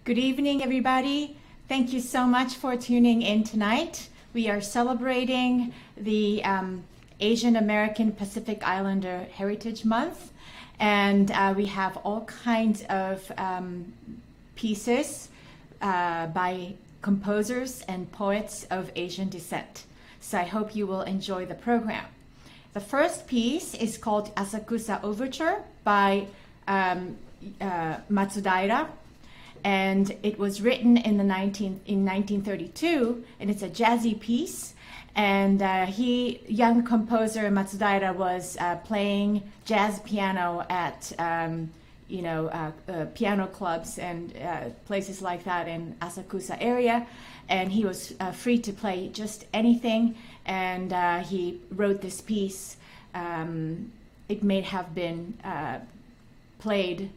Good evening, everybody. Thank you so much for tuning in tonight. We are celebrating the Asian American Pacific Islander Heritage Month, and we have all kinds of pieces by composers and poets of Asian descent. So I hope you will enjoy the program. The first piece is called Asakusa Overture by Matsudaira, and it was written in 1932, and it's a jazzy piece. And young composer Matsudaira was playing jazz piano at piano clubs and places like that in Asakusa area, and he was free to play just anything, and he wrote this piece. It may have been played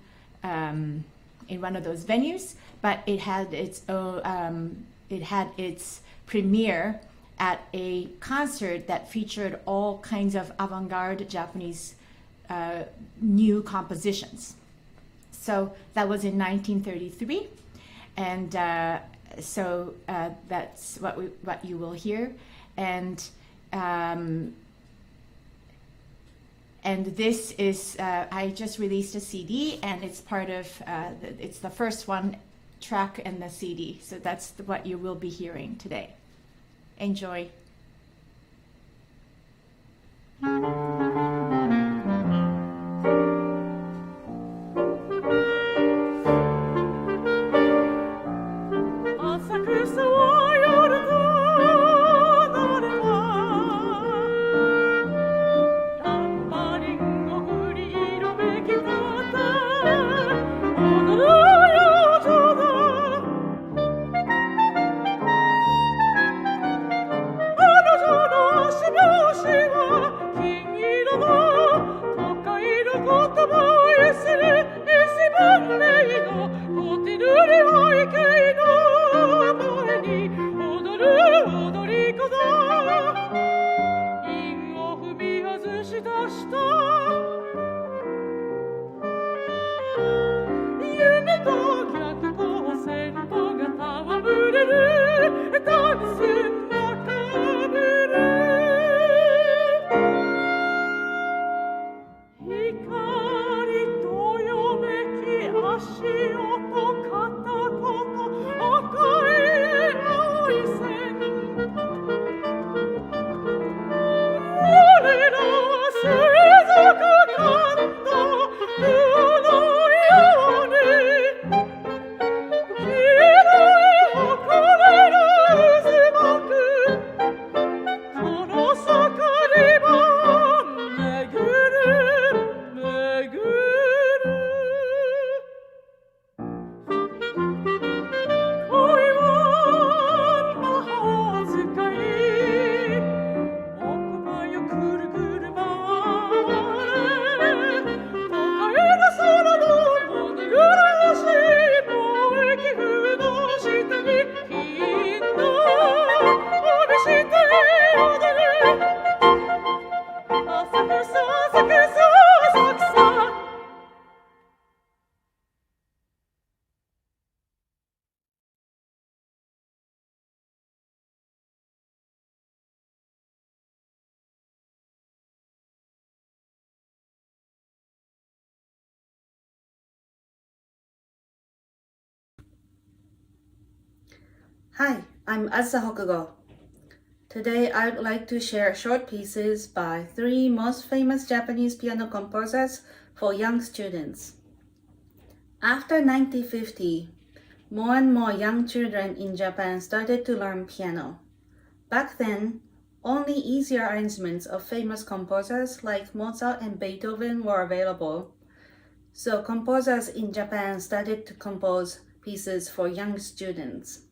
in one of those venues, but it had its own, it had its premiere at a concert that featured all kinds of avant-garde Japanese new compositions. So that was in 1933, and so that's what you will hear, and this is I just released a CD, and it's part of it's the first one track in the CD. So that's what you will be hearing today. Enjoy. Hi, I'm Asa Hokugo. Today I'd like to share short pieces by three most famous Japanese piano composers for young students. After 1950, more and more young children in Japan started to learn piano. Back then, only easier arrangements of famous composers like Mozart and Beethoven were available, so composers in Japan started to compose pieces for young students.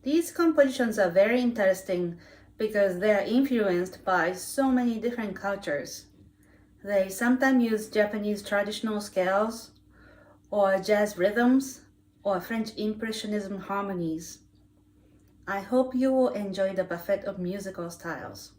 These compositions are very interesting because they are influenced by so many different cultures. They sometimes use Japanese traditional scales, or jazz rhythms, or French Impressionism harmonies. I hope you will enjoy the buffet of musical styles.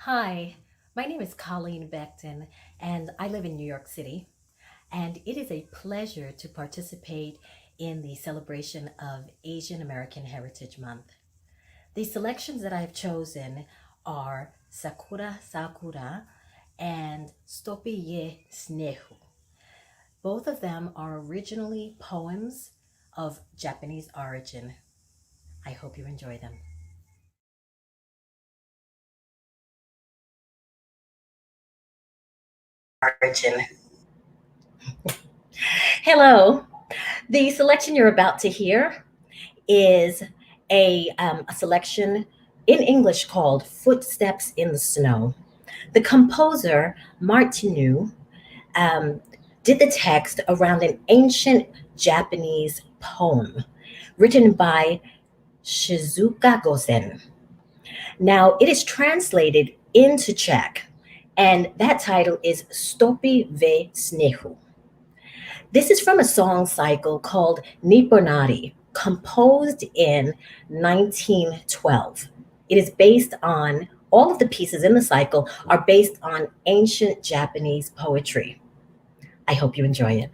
Hi, my name is Colleen Beckton, and I live in New York City. And it is a pleasure to participate in the celebration of Asian American Heritage Month. The selections that I've chosen are Sakura Sakura and Stopi Ye Snehu. Both of them are originally poems of Japanese origin. I hope you enjoy them. Origin. Hello. The selection you're about to hear is a selection in English called Footsteps in the Snow. The composer, Martinu, um, did the text around an ancient Japanese poem written by Shizuka Gosen. Now, it is translated into Czech, and that title is Stopi ve snehu. This is from a song cycle called Niponari, composed in 1912. It is based on, all of the pieces in the cycle are based on ancient Japanese poetry. I hope you enjoy it.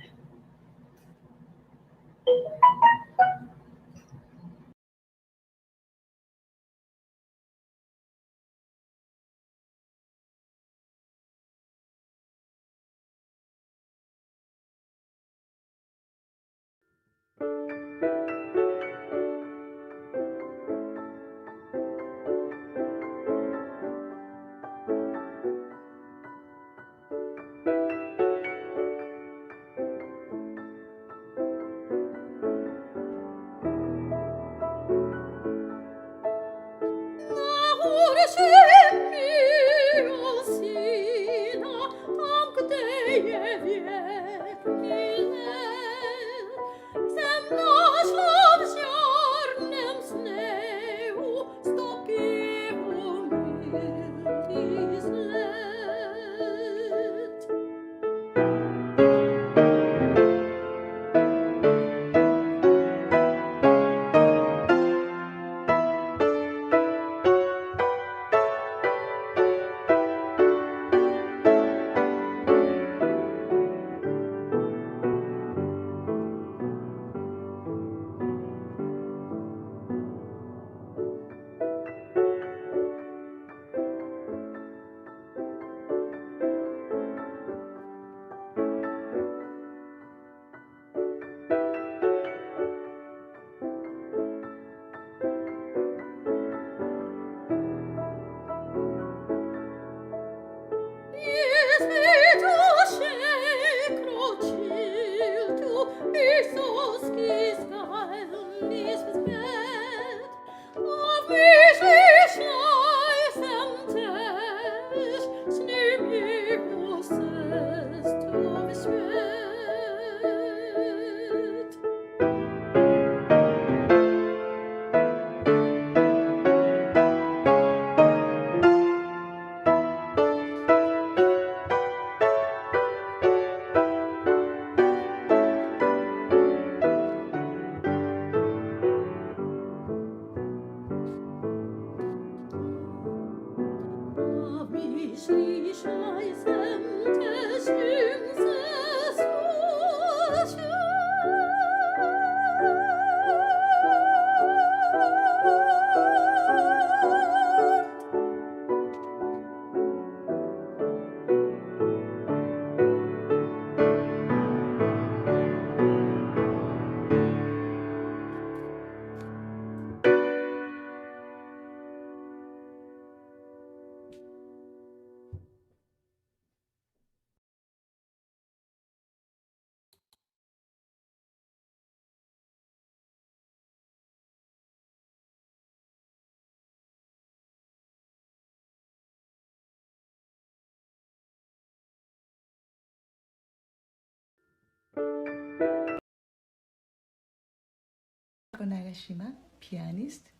Nagashima, pianist,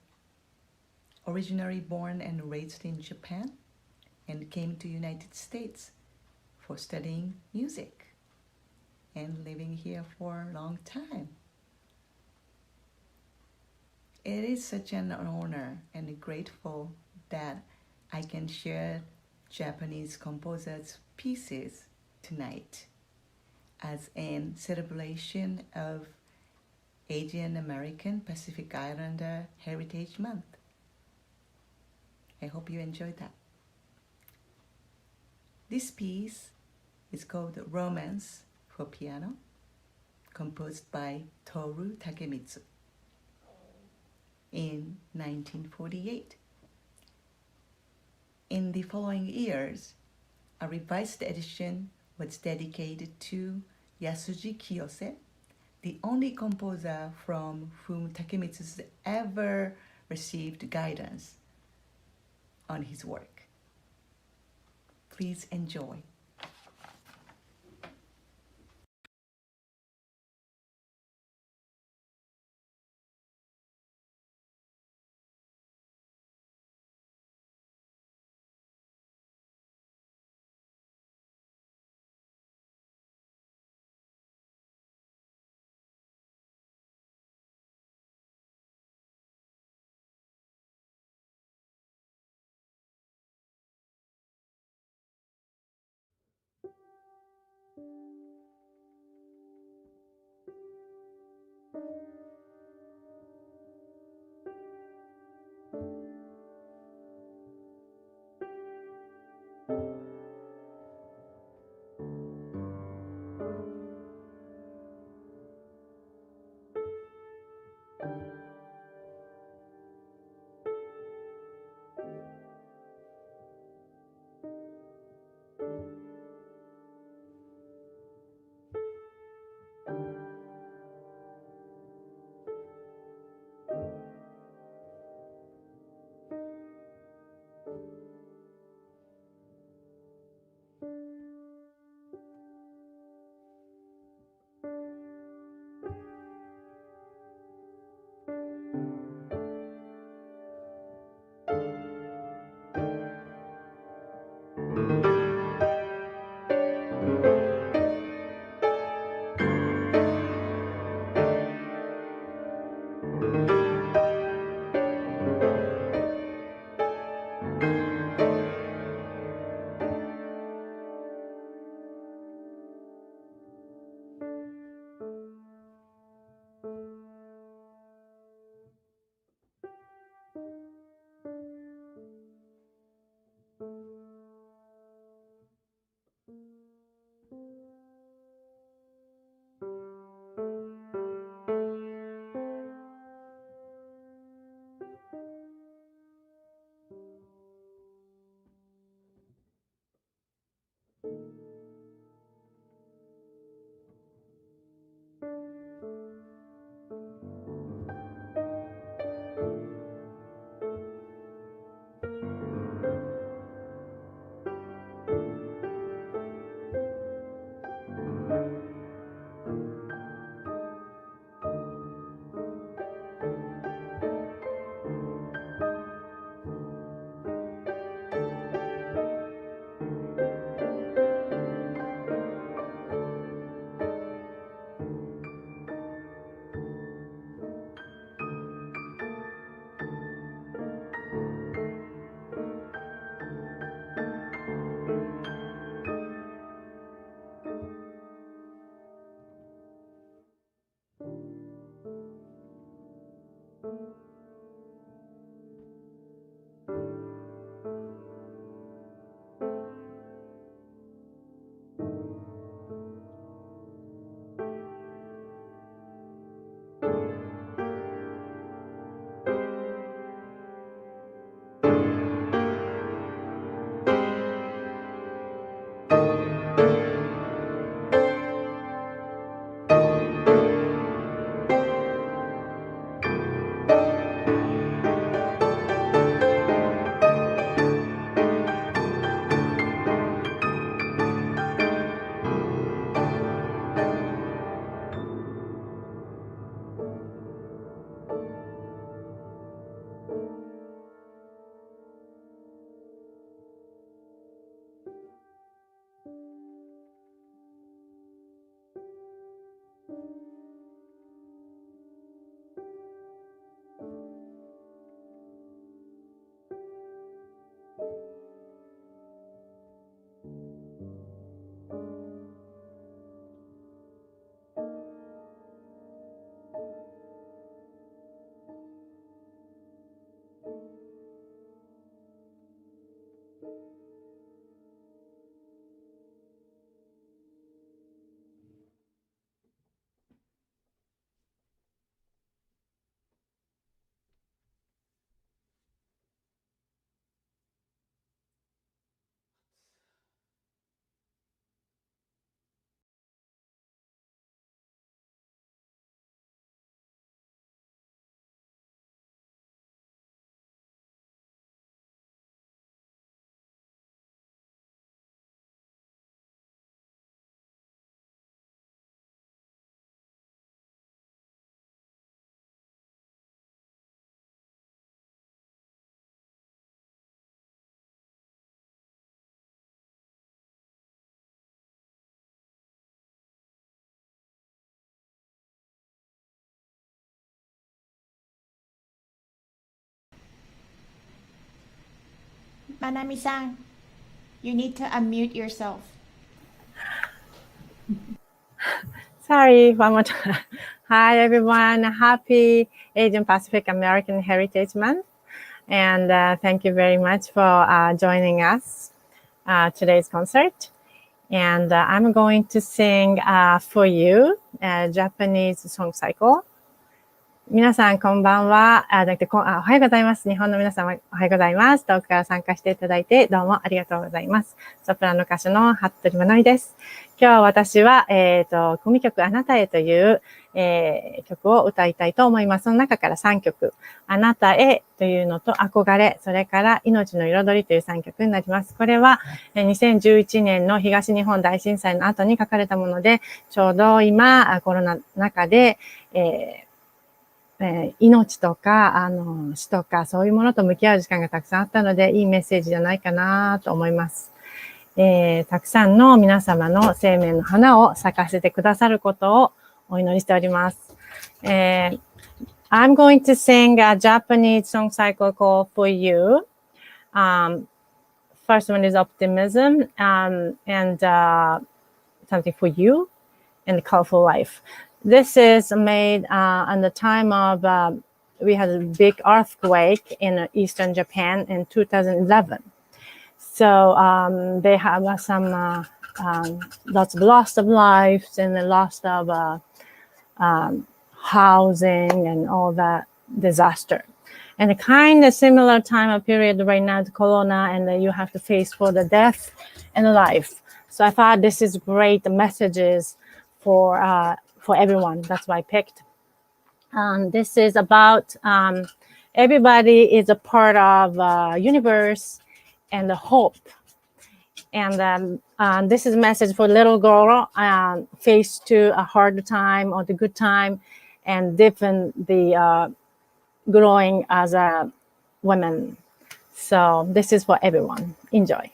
originally born and raised in Japan, and came to United States for studying music and living here for a long time. It is such an honor and grateful that I can share Japanese composers' pieces tonight as a celebration of Asian American Pacific Islander Heritage Month. I hope you enjoyed that. This piece is called Romance for Piano, composed by Toru Takemitsu in 1948. In the following years, a revised edition was dedicated to Yasuji Kiyose, the only composer from whom Takemitsu ever received guidance on his work. Please enjoy. Manami-san, you need to unmute yourself. Sorry, one more time. Hi, everyone. Happy Asian Pacific American Heritage Month. And thank you very much for joining us today's concert. And I'm going to sing for you a Japanese song cycle. 皆さんこんばんは。おはようございます。日本の皆さんおはようございます。遠くから参加していただいてどうもありがとうございます。ソプラノ歌手の服部まなみです。今日私は、組曲あなたへという、曲を歌いたいと思います。その中から3曲。あなたへというのと憧れ、それから命の彩りという3曲になります。これは2011年の東日本大震災の後に書かれたもので、ちょうど今コロナ禍で、命とか、死とか、そういうものと向き合う時間がたくさんあったので、いいメッセージじゃないかなと思います。たくさんの皆様の生命の花を咲かせてくださることをお祈りしております。I'm going to sing a Japanese song cycle called For You. First one is optimism, and something for you, and colorful life. This is made on the time of, we had a big earthquake in eastern Japan in 2011. So they have some lots of loss of lives and the loss of housing and all that disaster. And a kind of similar time of period right now to Corona, and you have to face for the death and life. So I thought this is great messages for everyone. That's why I picked. This is about everybody is a part of universe and the hope. And this is a message for little girl faced to a hard time or the good time, and different the growing as a woman. So this is for everyone. Enjoy.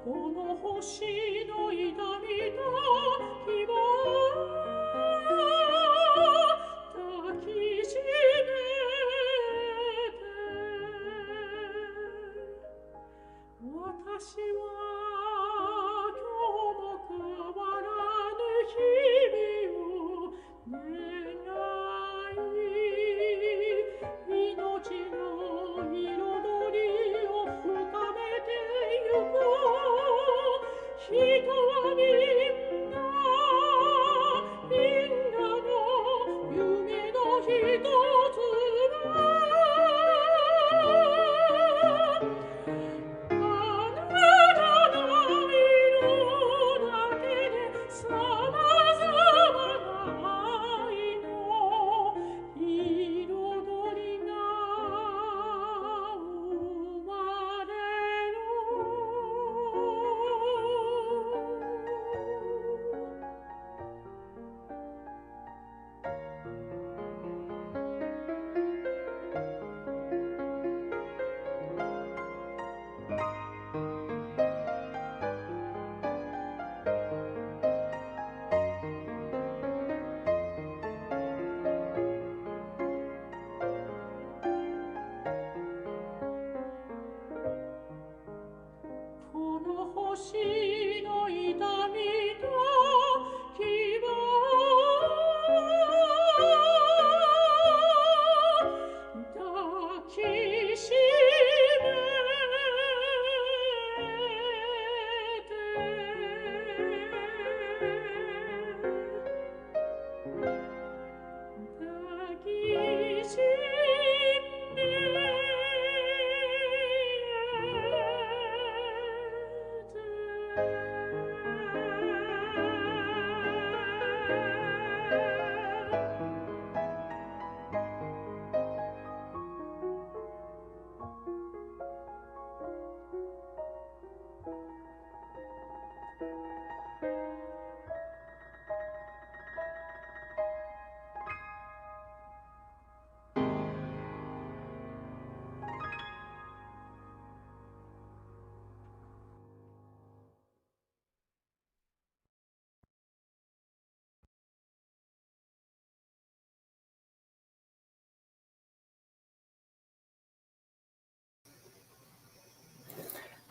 この星の痛みと希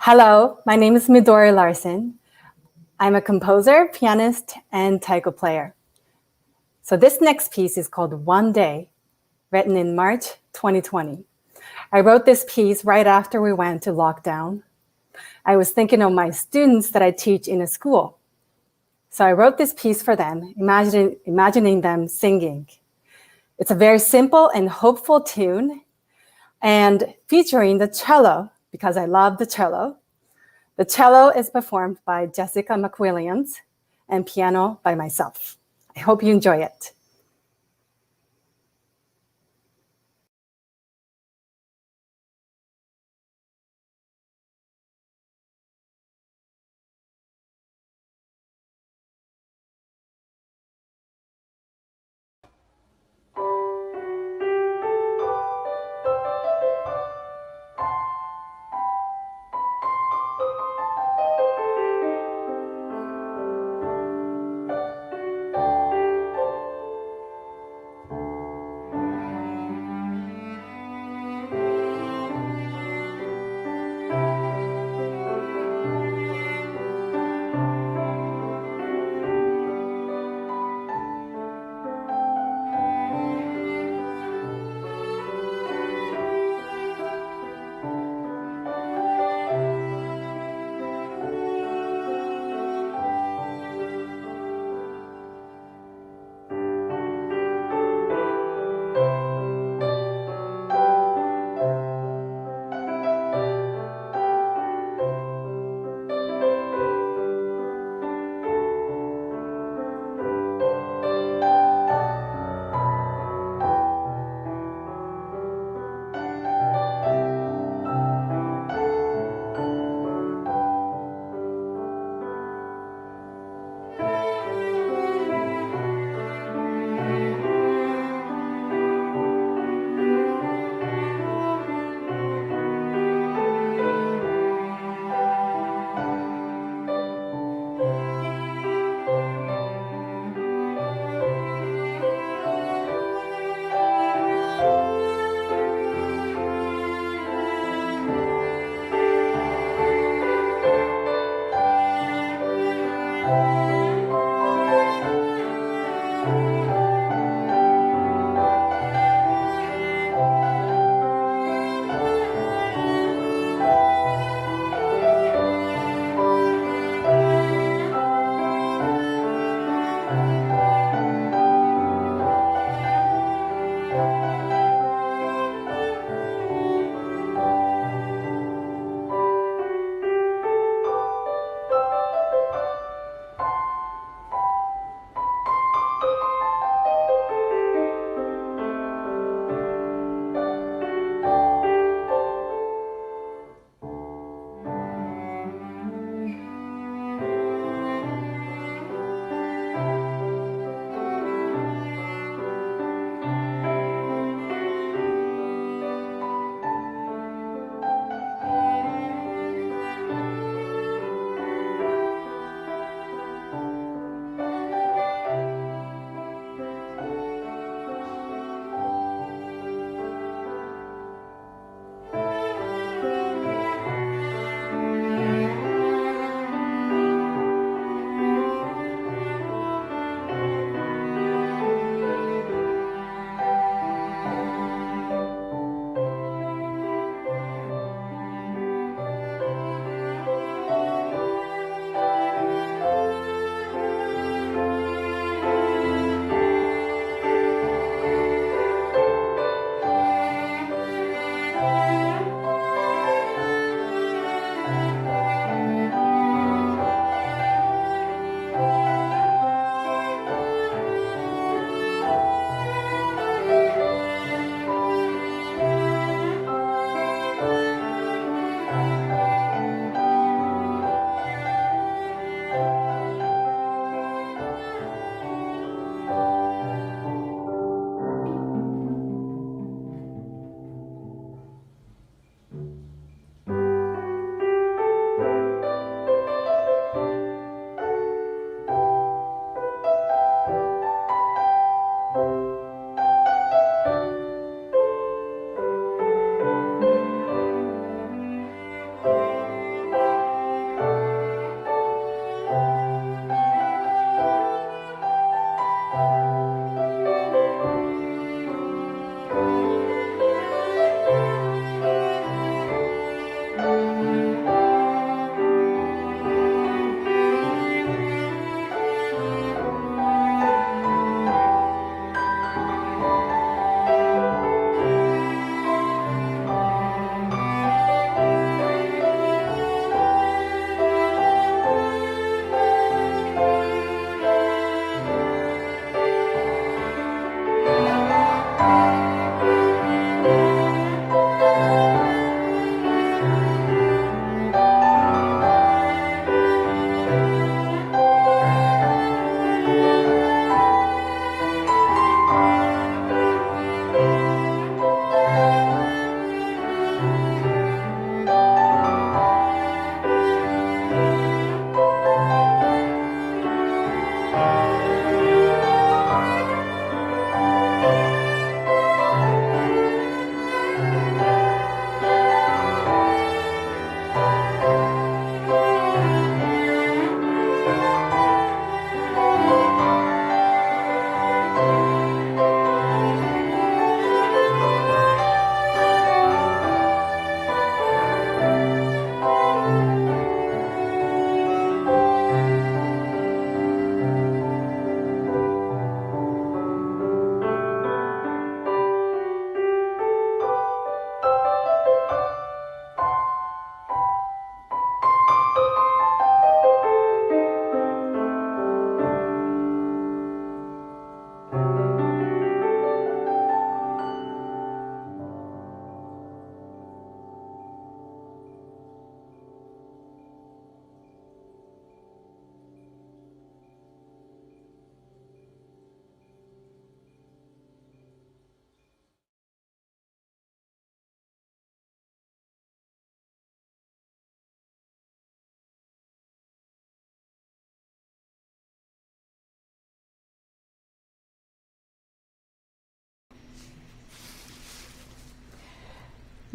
Hello, my name is Midori Larson. I'm a composer, pianist, and taiko player. So this next piece is called One Day, written in March 2020. I wrote this piece right after we went to lockdown. I was thinking of my students that I teach in a school. So I wrote this piece for them, imagining them singing. It's a very simple and hopeful tune, and featuring the cello, because I love the cello. The cello is performed by Jessica McWilliams and piano by myself. I hope you enjoy it.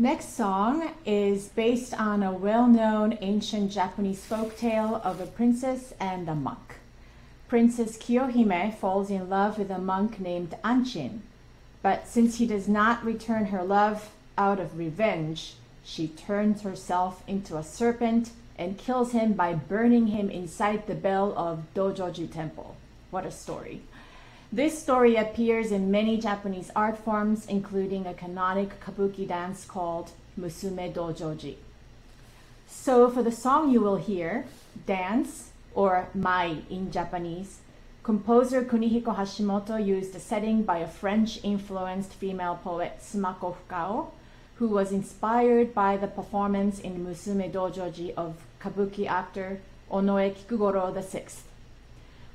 Next song is based on a well-known ancient Japanese folktale of a princess and a monk. Princess Kiyohime falls in love with a monk named Anchin, but since he does not return her love out of revenge, she turns herself into a serpent and kills him by burning him inside the bell of Dojoji Temple. What a story. This story appears in many Japanese art forms, including a canonic kabuki dance called Musume Dojoji. So for the song you will hear, Dance, or Mai in Japanese, composer Kunihiko Hashimoto used a setting by a French-influenced female poet, Sumako Fukao, who was inspired by the performance in Musume Dojoji of kabuki actor Onoe Kikugoro VI.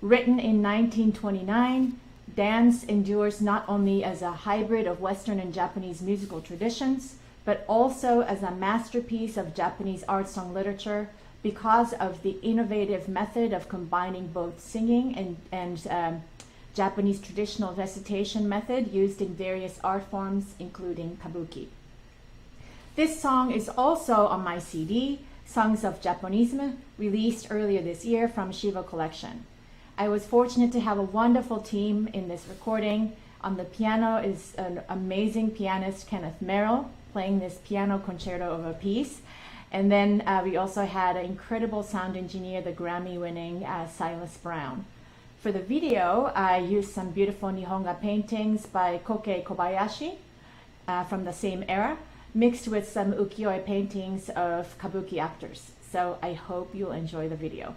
Written in 1929, Dance endures not only as a hybrid of Western and Japanese musical traditions, but also as a masterpiece of Japanese art song literature because of the innovative method of combining both singing and Japanese traditional recitation method used in various art forms, including kabuki. This song is also on my CD, Songs of Japonisme, released earlier this year from Shiva Collection. I was fortunate to have a wonderful team in this recording. On the piano is an amazing pianist, Kenneth Merrill, playing this piano concerto of a piece. And then we also had an incredible sound engineer, the Grammy-winning Silas Brown. For the video, I used some beautiful Nihonga paintings by Koke Kobayashi from the same era, mixed with some ukiyo-e paintings of kabuki actors. So I hope you'll enjoy the video.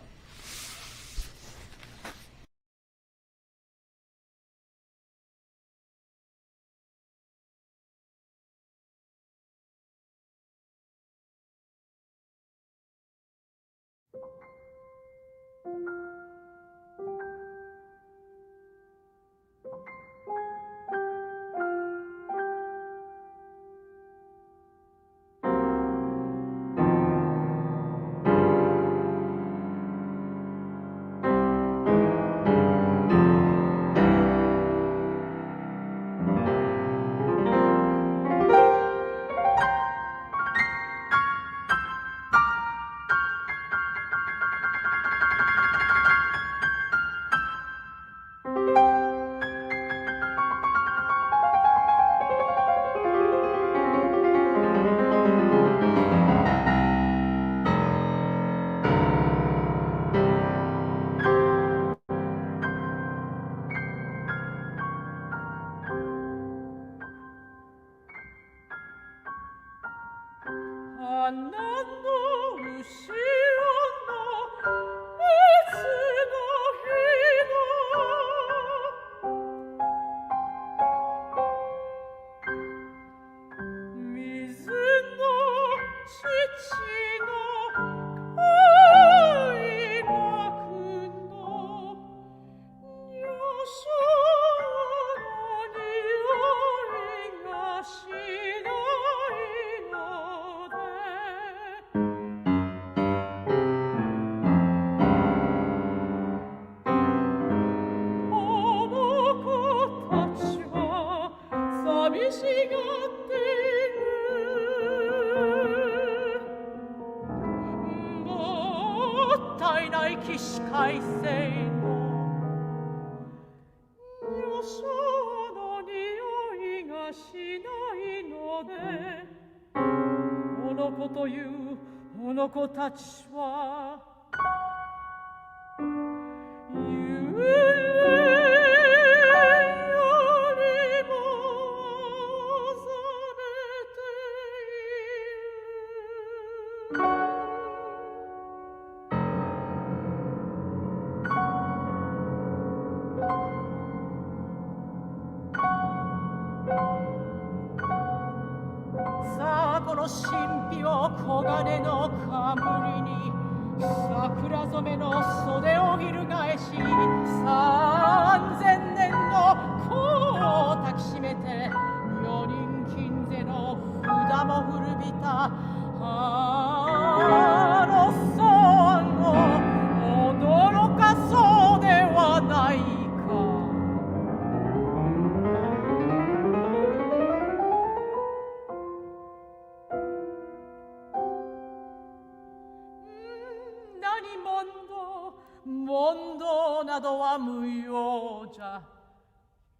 などは無用じゃ。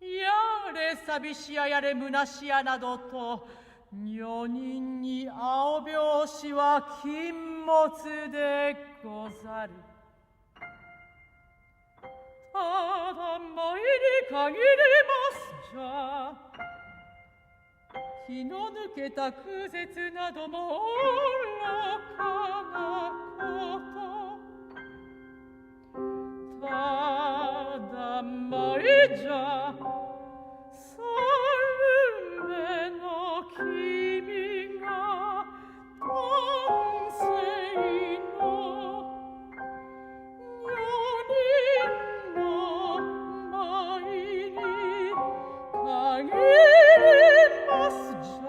やれ寂しややれ虚しやなどと、女人に青拍子は禁物でござる。ただ前に限りますじゃ。気の抜けた空絶なども愚かなこと。ただ前じゃ。去る目の君が丹精の女人の前に限りますじゃ。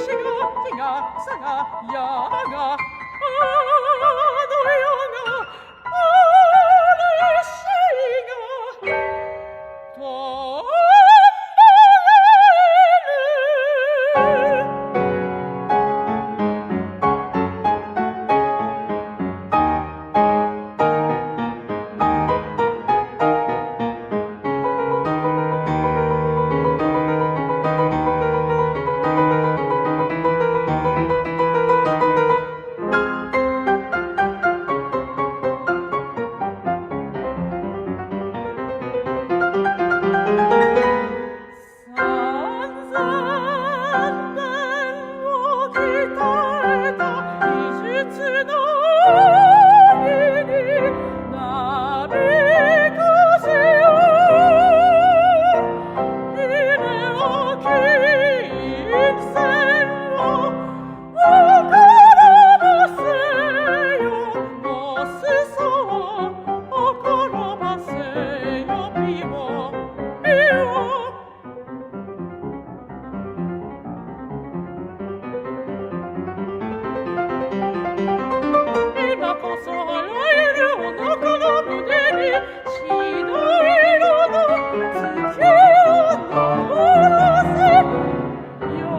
日が草が山がの世が嵐が飛んでる今こそ笑えるお腹の胸に白色の月を昇らせよ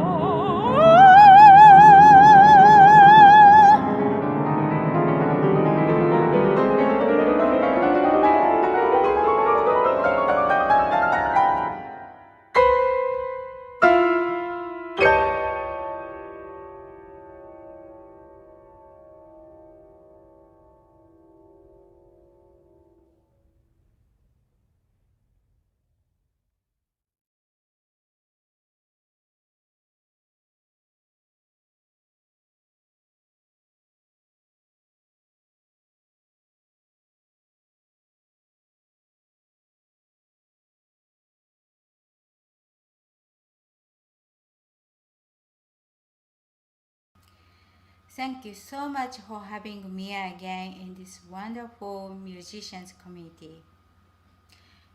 Thank you so much for having me again in this wonderful musicians community.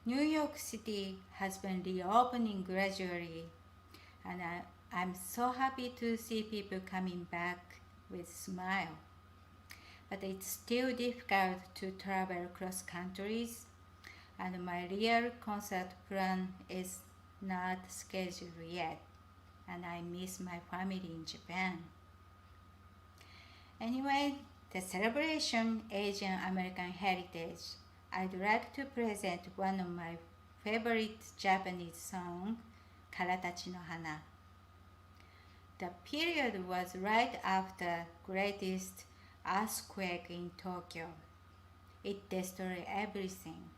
New York City has been reopening gradually, and I'm so happy to see people coming back with smile. But it's still difficult to travel cross countries, and my real concert plan is not scheduled yet, and I miss my family in Japan. Anyway, the celebration Asian American heritage, I'd like to present one of my favorite Japanese songs, Karatachi no Hana. The period was right after greatest earthquake in Tokyo. It destroyed everything.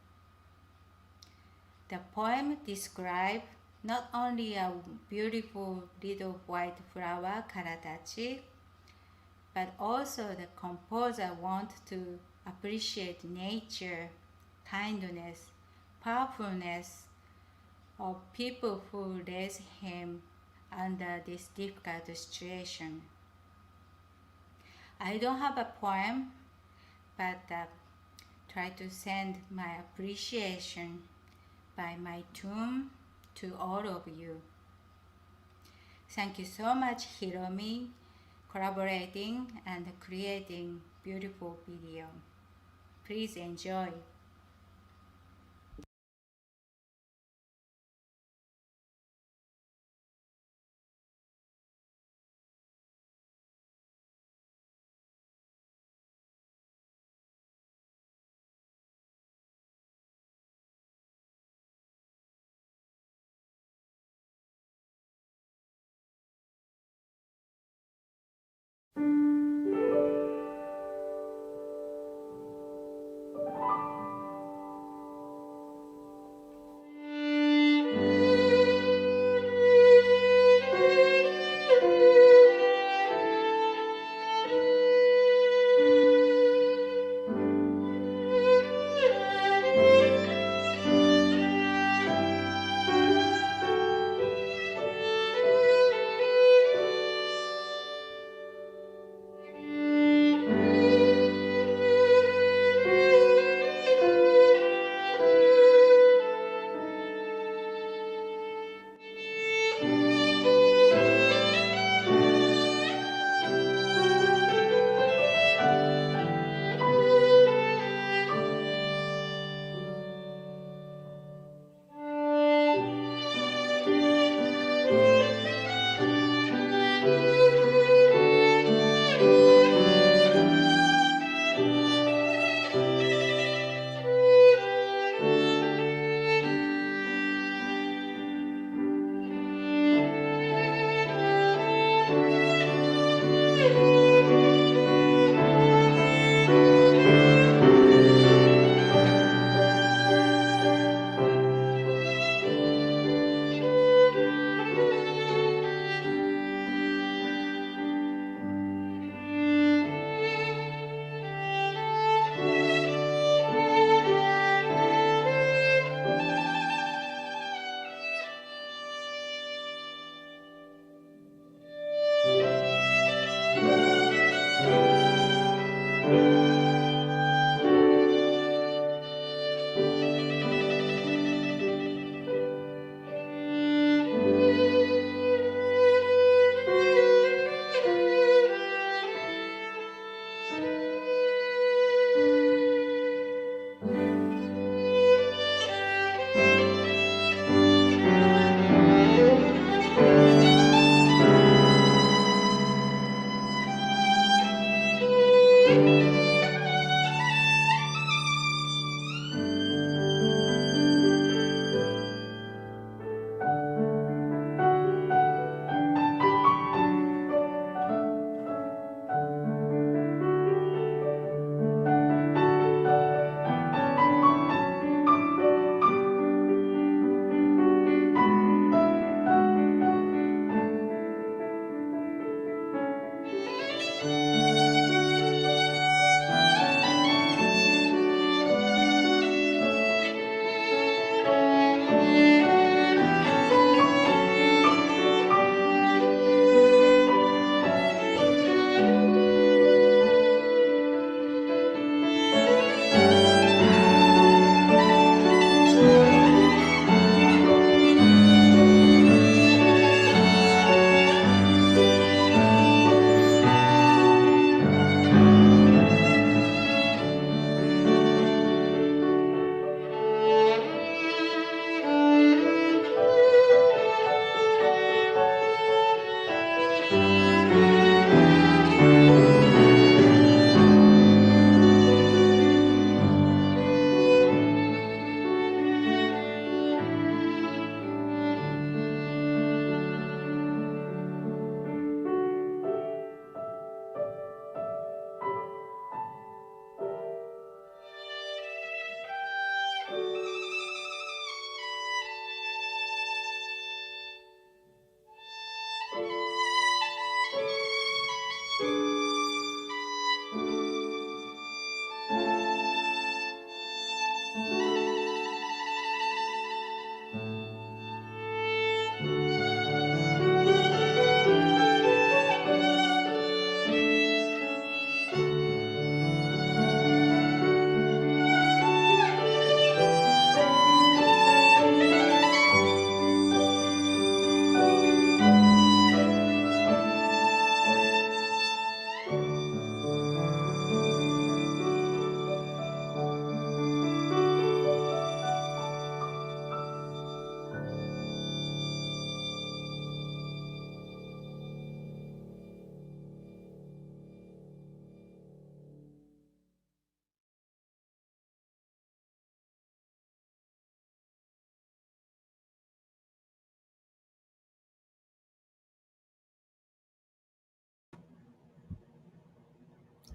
The poem describes not only a beautiful little white flower, Karatachi, but also the composer wants to appreciate nature, kindness, powerfulness of people who raised him under this difficult situation. I don't have a poem, but try to send my appreciation by my tune to all of you. Thank you so much, Hiromi, collaborating and creating beautiful video. Please enjoy.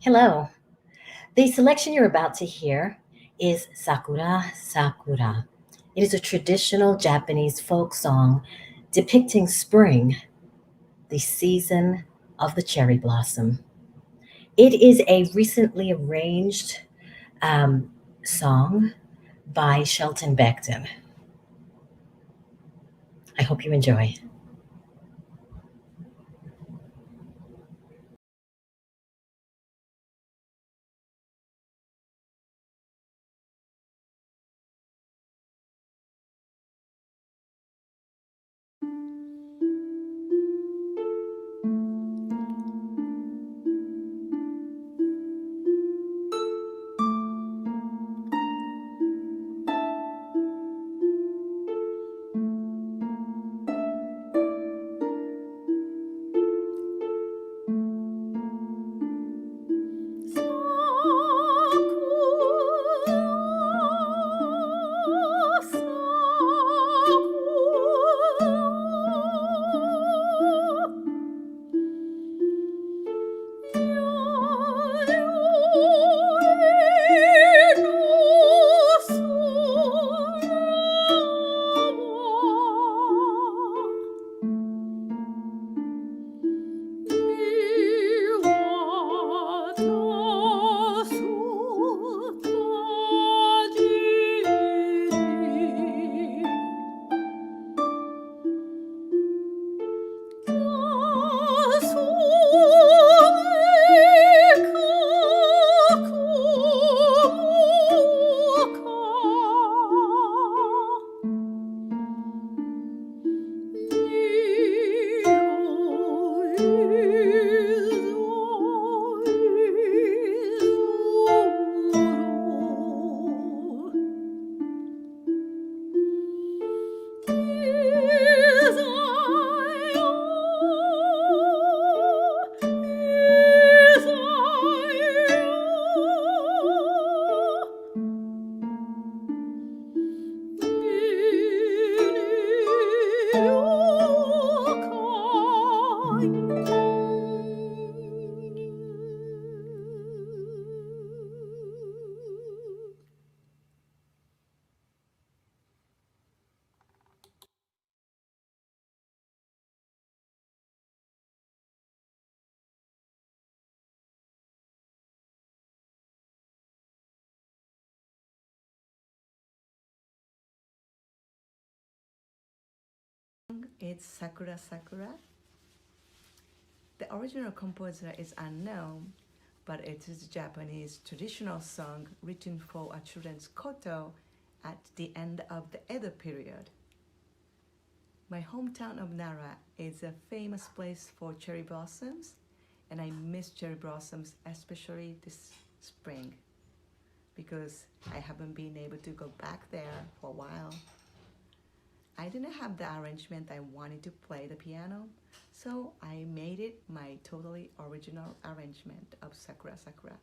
Hello. The selection you're about to hear is Sakura Sakura. It is a traditional Japanese folk song depicting spring, the season of the cherry blossom. It is a recently arranged song by Shelton Beckton. I hope you enjoy. It's Sakura Sakura. The original composer is unknown, but it is a Japanese traditional song written for a children's koto at the end of the Edo period. My hometown of Nara is a famous place for cherry blossoms, and I miss cherry blossoms, especially this spring, because I haven't been able to go back there for a while. I didn't have the arrangement I wanted to play the piano, so I made it my totally original arrangement of Sakura Sakura.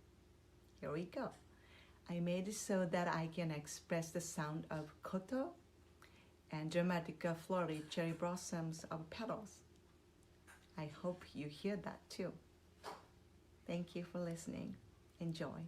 Here we go. I made it so that I can express the sound of koto and dramatic flurry cherry blossoms of petals. I hope you hear that too. Thank you for listening. Enjoy.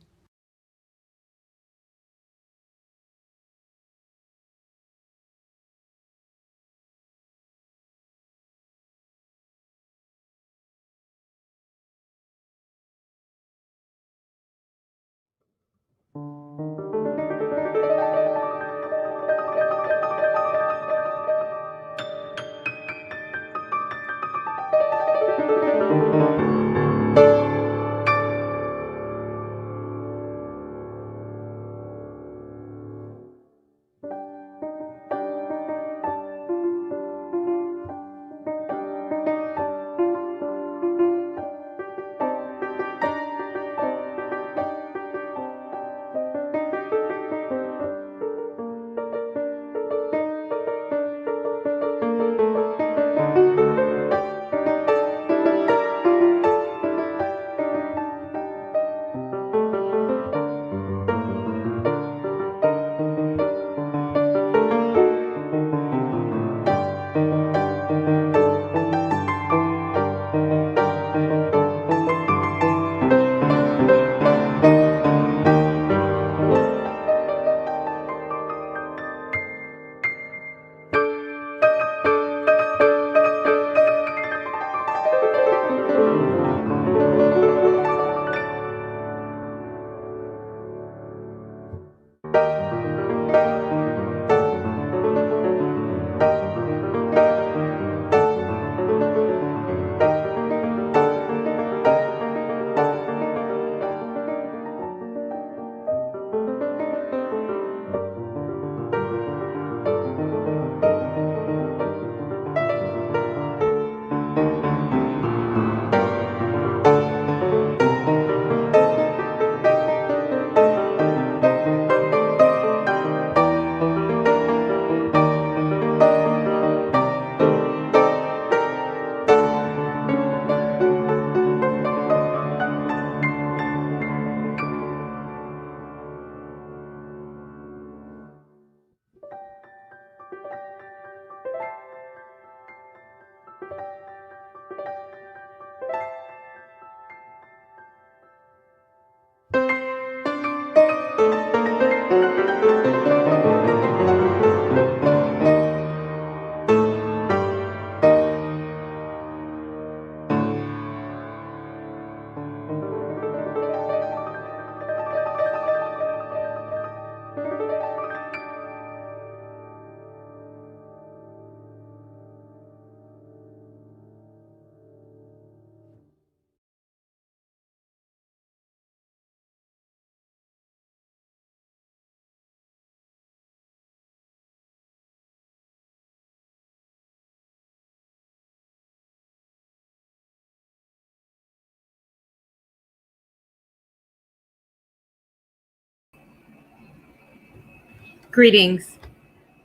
Greetings.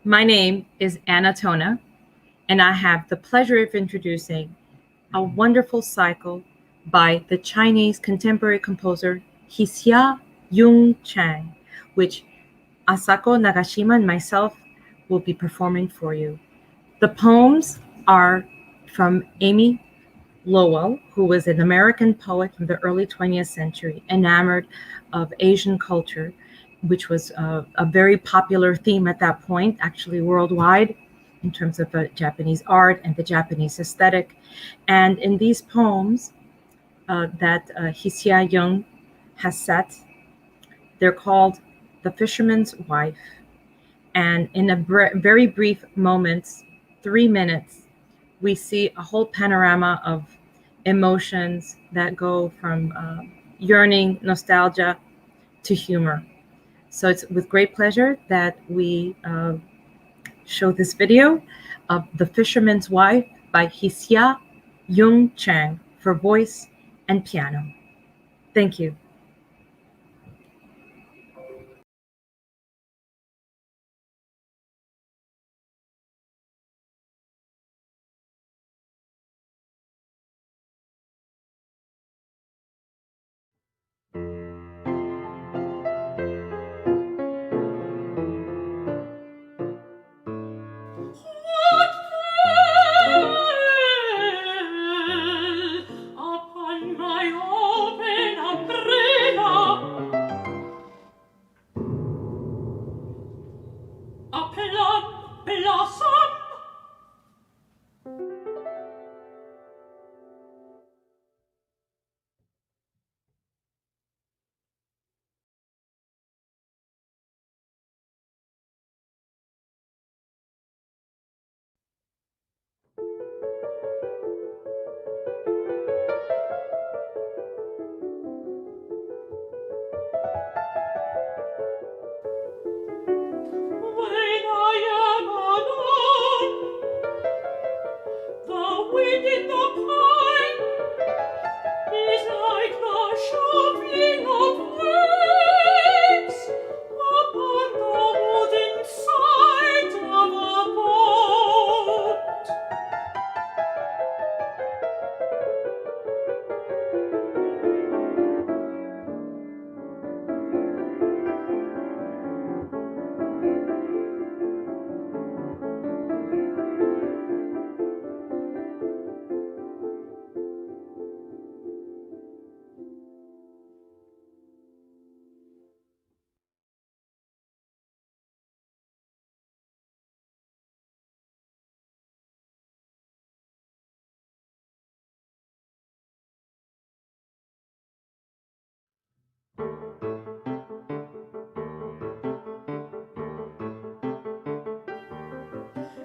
My name is Anna Tona, and I have the pleasure of introducing a wonderful cycle by the Chinese contemporary composer Hsia Yung Chang, which Asako Nagashima and myself will be performing for you. The poems are from Amy Lowell, who was an American poet from the early 20th century, enamored of Asian culture, which was a very popular theme at that point, actually worldwide, in terms of Japanese art and the Japanese aesthetic. And in these poems that Hsia Yung has set, they're called The Fisherman's Wife. And in a very brief moments, 3 minutes, we see a whole panorama of emotions that go from yearning, nostalgia, to humor. So it's with great pleasure that we show this video of The Fisherman's Wife by Hsia Yung Chang for voice and piano. Thank you. Upon my open umbrella, a plum blossom. When I am alone, the wind in the pine is like the shuffling of waves upon the wooden side of a boat.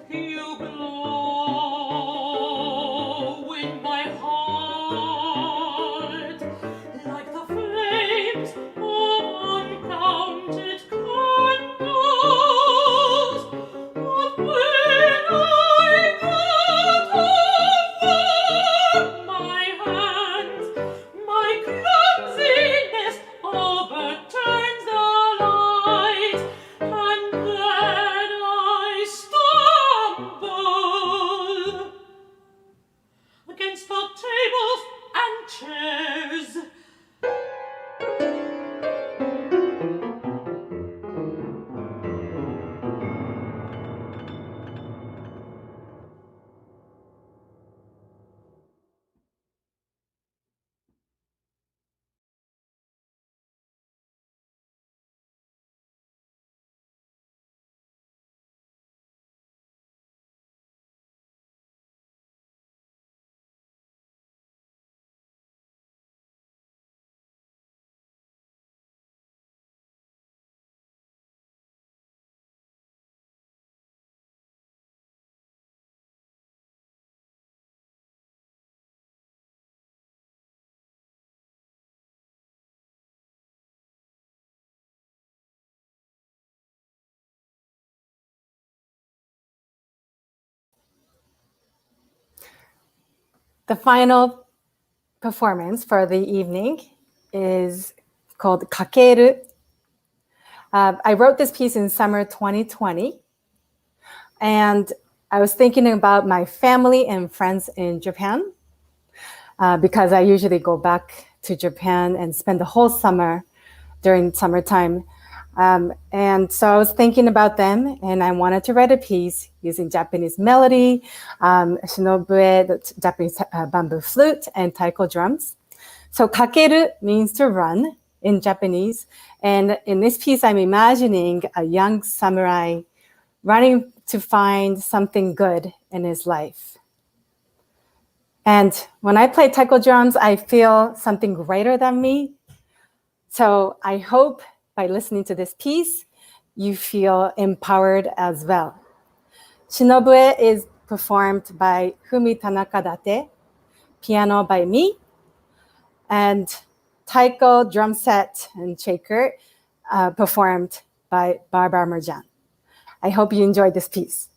You glow in my heart like the flames of uncounted candles. But when I go to warm my hands, my clumsiness overturns the light, and then I stumble against the tables and chairs. The final performance for the evening is called Kakeru. I wrote this piece in summer 2020, and I was thinking about my family and friends in Japan, because I usually go back to Japan and spend the whole summer during summertime. And so I was thinking about them, and I wanted to write a piece using Japanese melody, shinobue, the Japanese bamboo flute, and taiko drums. So kakeru means to run in Japanese. And in this piece, I'm imagining a young samurai running to find something good in his life. And when I play taiko drums, I feel something greater than me. So I hope by listening to this piece, you feel empowered as well. Shinobue is performed by Fumi Tanakadate, piano by me, and taiko, drum set, and shaker performed by Barbara Merjan. I hope you enjoyed this piece.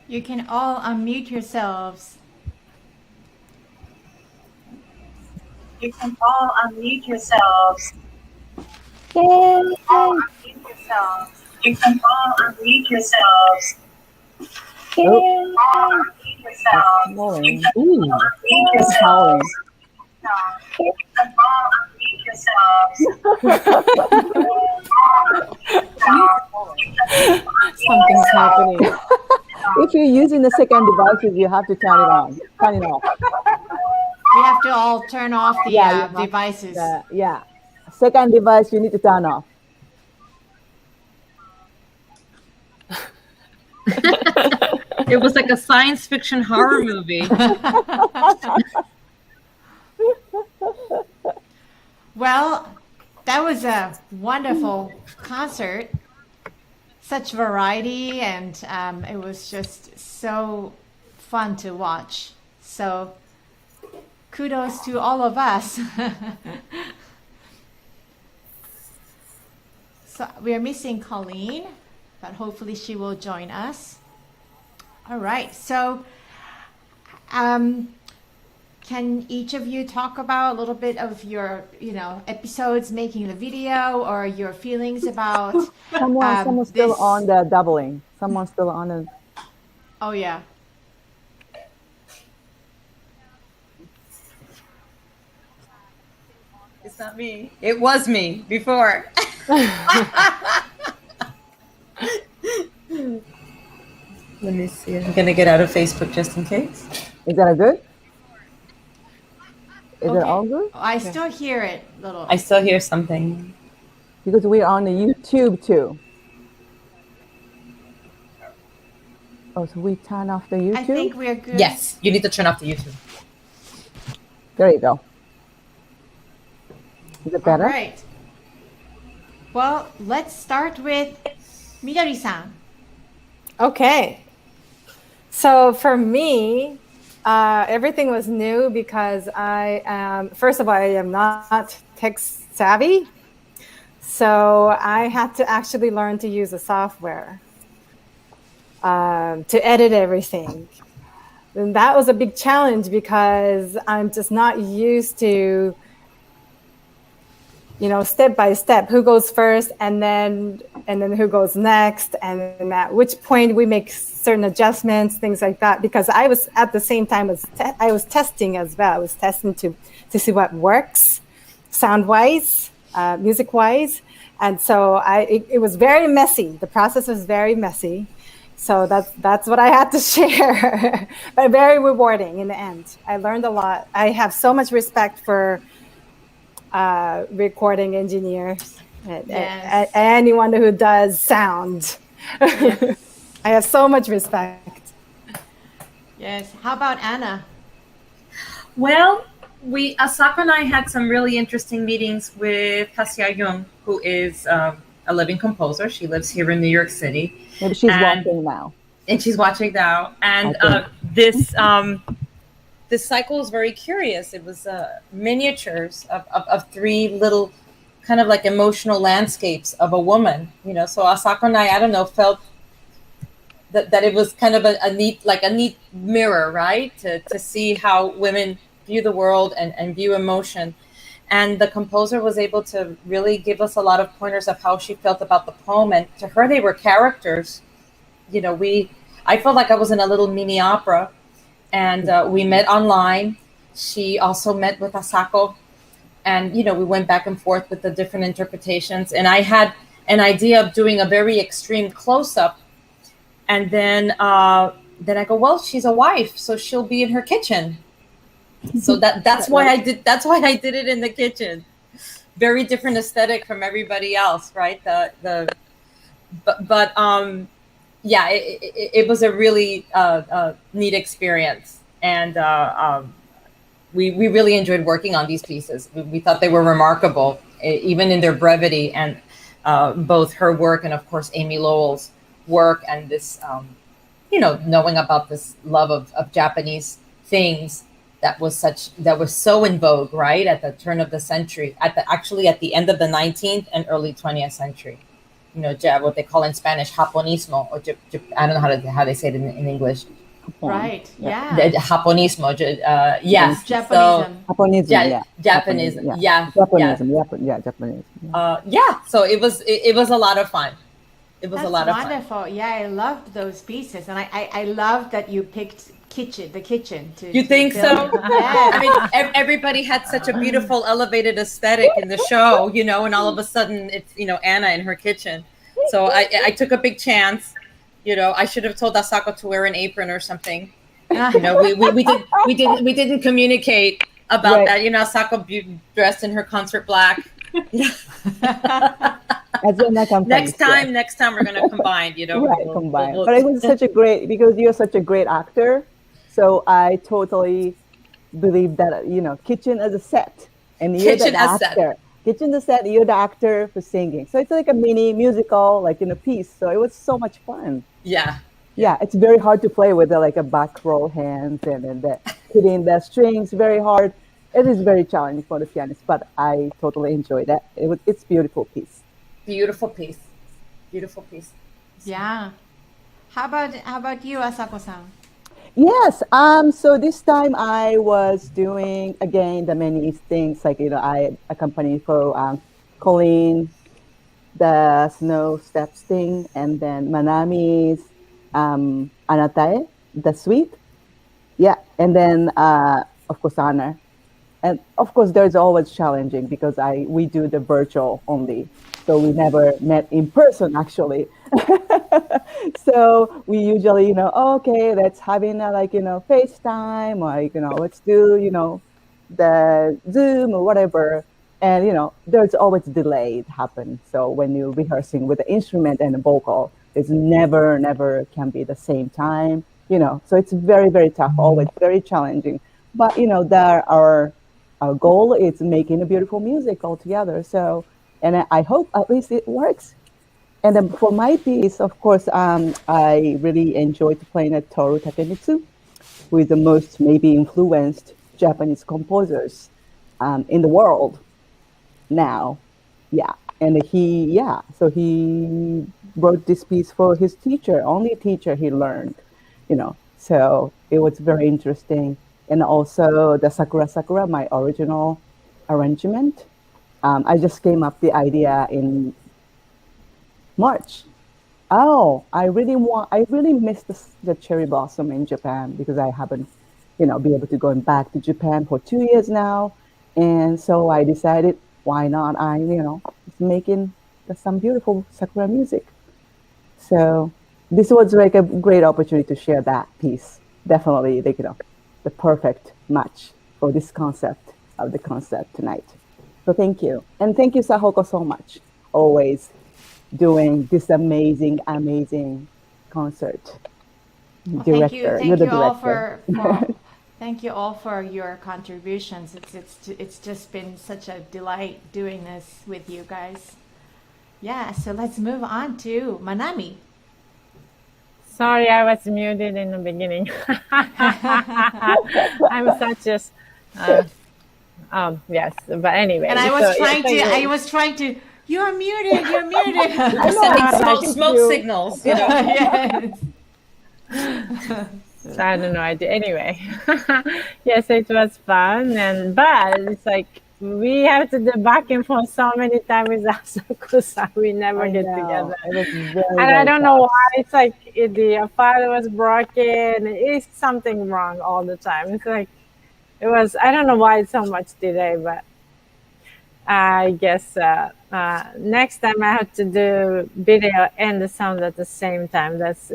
You can all unmute yourselves. You can all unmute yourselves. Yay! You can all unmute yourselves. Oh, Unmute yourselves. rolling. You can Ooh, unmute it's yourselves. howling. You can all unmute yourselves. Something's happening. If you're using the second devices, you have to turn it on. Turn it off. We have to all turn off the You have devices. yeah. Second device, you need to turn off. It was like a science fiction horror movie. Well, that was a wonderful concert. Such variety, and it was just so fun to watch. So kudos to all of us. So we are missing Colleen, but hopefully she will join us. All right, so can each of you talk about a little bit of your, episodes making the video, or your feelings about Someone's still on the doubling. Someone's still on the. Oh yeah. It's not me. It was me before. Let me see. I'm going to get out of Facebook just in case. Is that good? Is it Okay. all good? I still hear it little. I still hear something. Because we're on the YouTube too. Oh, so we turn off the YouTube? I think we're good. Yes, you need to turn off the YouTube. There you go. Is it better? All right. Well, let's start with Midori-san. Okay. So for me, everything was new because I am, first of all, I am not tech savvy. So I had to actually learn to use the software to edit everything. And that was a big challenge because I'm just not used to, step by step, who goes first and then who goes next, and at which point we make certain adjustments, things like that. Because I was at the same time I was testing as well. I was testing to see what works, sound wise, music wise, and so it was very messy. The process was very messy. So that's what I had to share, but very rewarding in the end. I learned a lot. I have so much respect for recording engineers, Yes. anyone who does sound. Yes. I have so much respect. Yes. How about Anna? Well, Asako and I had some really interesting meetings with Kasia Jung, who is a living composer. She lives here in New York City. Maybe she's watching now. And she's watching now. And this cycle is very curious. It was miniatures of three little kind of like emotional landscapes of a woman. So Asako and I don't know, felt that it was kind of a neat mirror, right? To see how women view the world and view emotion. And the composer was able to really give us a lot of pointers of how she felt about the poem. And to her, they were characters. I felt like I was in a little mini opera. And we met online. She also met with Asako. And, we went back and forth with the different interpretations. And I had an idea of doing a very extreme close-up. And then I go, well, she's a wife, so she'll be in her kitchen. So that's why I did it in the kitchen. Very different aesthetic from everybody else, right? It was a really neat experience, and we really enjoyed working on these pieces. We thought they were remarkable, even in their brevity, and both her work and of course Amy Lowell's work, and this knowing about this love of Japanese things that was so in vogue, right, at the turn of the century, at the end of the 19th and early 20th century. what they call in Spanish Japonismo, or I don't know how they say it in English. Right. Yeah. Japonismo. Yes. Japonism. Japonism. Yeah. Japanese. Yeah. Japonism. Yeah. Japonism. Yeah. So it was a lot of fun. It was That's a lot of wonderful. fun. Yeah, I loved those pieces, and I love that you picked the kitchen to. You think film. so? Yeah. I mean, everybody had such a beautiful elevated aesthetic in the show, and all of a sudden it's Anna in her kitchen. So I took a big chance. I should have told Asako to wear an apron or something. We didn't communicate about that. Asako dressed in her concert black. Next time we're gonna combine. Right, combine. But it was because you're such a great actor. So I totally believe that kitchen as a set, and you're the actor. Kitchen as a set, you're the actor for singing. So it's like a mini musical, like in a piece. So it was so much fun. Yeah. Yeah, it's very hard to play with like a back row hands and then hitting the strings very hard. It is very challenging for the pianist, but I totally enjoyed that. It's a beautiful piece. Beautiful piece. Beautiful piece. Yeah. How about you, Asako-san? Yes. So this time I was doing again the many things like I accompanied for Colleen, the snow steps thing, and then Manami's Anatae, the suite. Yeah, and then of course Honor, and of course there's always challenging because we do the virtual only, so we never met in person actually. So we usually okay, let's having a FaceTime, or let's do the Zoom or whatever, and there's always delay happen. So when you're rehearsing with the instrument and the vocal, it's never can be the same time. So it's very, very tough, always very challenging. But our goal is making a beautiful music altogether. So, and I hope at least it works. And then for my piece, of course, I really enjoyed playing at Toru Takemitsu, who is the most maybe influenced Japanese composers in the world now. Yeah. And so he wrote this piece for his teacher, only teacher he learned, so it was very interesting. And also the Sakura Sakura, my original arrangement. I just came up the idea in March. Oh, I really missed the cherry blossom in Japan because I haven't, be able to go back to Japan for 2 years now. And so I decided, why not making some beautiful Sakura music. So this was like a great opportunity to share that piece. Definitely, the perfect match for this concept of the concert tonight. So thank you. And thank you, Sahoko, so much. Always doing this amazing concert. Well, Director. Thank You're the you all director. thank you all for your contributions. It's just been such a delight doing this with you guys. Yeah, so let's move on to Manami. Sorry, I was muted in the beginning. I'm such a yes, but anyway. And I was trying to. You're muted. You're muted. Sending smoke signals. Yes. So I don't know. Anyway, yes, it was fun, but it's like we have to do back and forth so many times with Asakusa. We never get together. And I don't know why. It's like the file was broken. It's something wrong all the time. It's like it was. I don't know why it's so much delay, but I guess next time I have to do video and the sound at the same time. That's